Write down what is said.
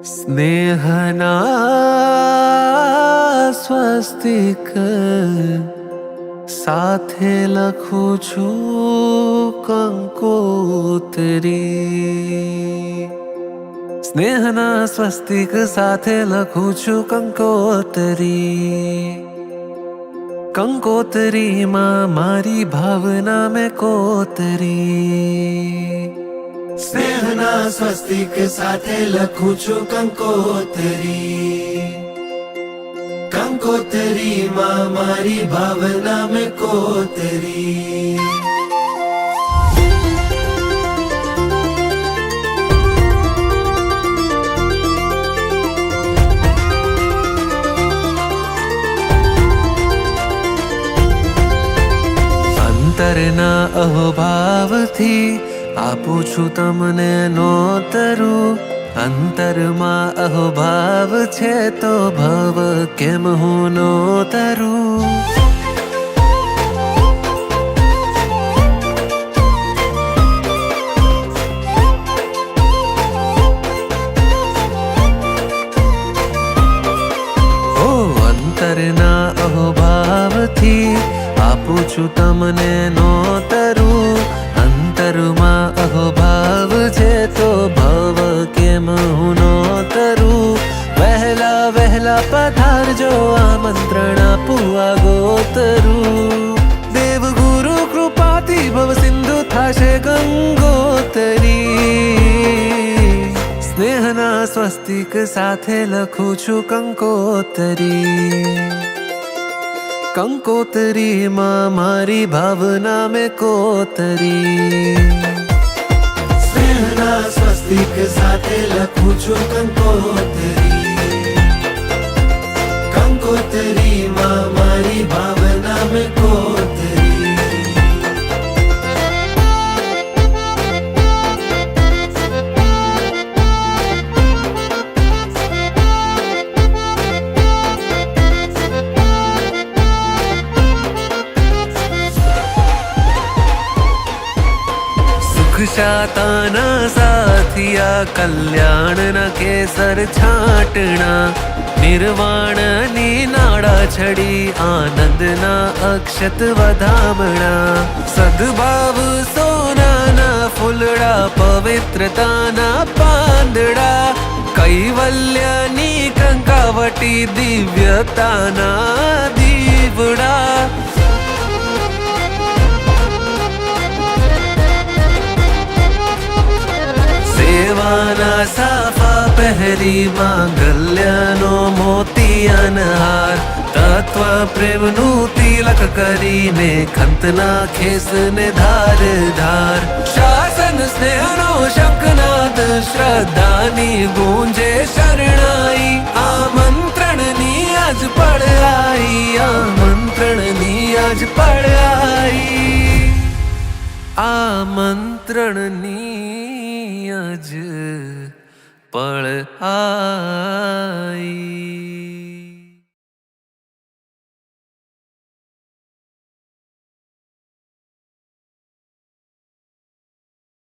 સ્નેહના સ્વસ્તિક સાથે લખું છું કંકોત્રી. સ્નેહના સ્વસ્તિક સાથે લખું છું કંકોત્રી. કંકોત્રીમાં મારી ભાવના મેં કોતરી. સ્નેહના સ્વસ્તિક સાથે લખું છું કંકોત્રી. કંકોત્રીમાં મારી ભાવના મેં કોતરી. અંતરના અહોભાવથી આપું છું તમને નોતરું. અંતરમાં અહોભાવ છે તો ભવ કેમ હું નોતરું. ઓ અંતરના અહોભાવથી આપું છું તમને નોતરું. અંતરમાં અહોભાવ છે તો ભવ કેમ હું નોતરું. વહેલા વહેલા પધારજો આમંત્રણ આપું આગોતરું. દેવગુરુ કૃપાથી ભવ સિંધુ થાશે ગંગોતરી. સ્નેહના સ્વસ્તિક સાથે લખું છું કંકોત્રી. કંકોત્રીમાં મારી ભાવના મેં કોતરી. સ્નેહના સ્વસ્તિક સાથે લખું છું કંકોત્રી. કંકોત્રીમાં મારી ભાવના મેં કોતરી. શાતાના સાથિયા કલ્યાણના કેસર છાંટણા. નિર્વાણની નાડા છડી આનંદના અક્ષત વધામણા. સદભાવ સોનાના ફૂલડા પવિત્રતાના પાંદડા. કૈવલ્યની કંકાવટી દિવ્યતાના દીવડા. સેવાના સાફા પહેરી માંગલ્યનો મોતિયાનહાર. તત્વ પ્રેમનું તિલક કરીને ખંતના ખેસને ધાર ધાર. શાસન સ્નેહનો શંખનાદ શ્રદ્ધાની ગુંજે શરણાઈ. આમંત્રણની આજ પડાઈ. આમંત્રણની આજ પડાઈ. આમંત્રણની આજ પળ આ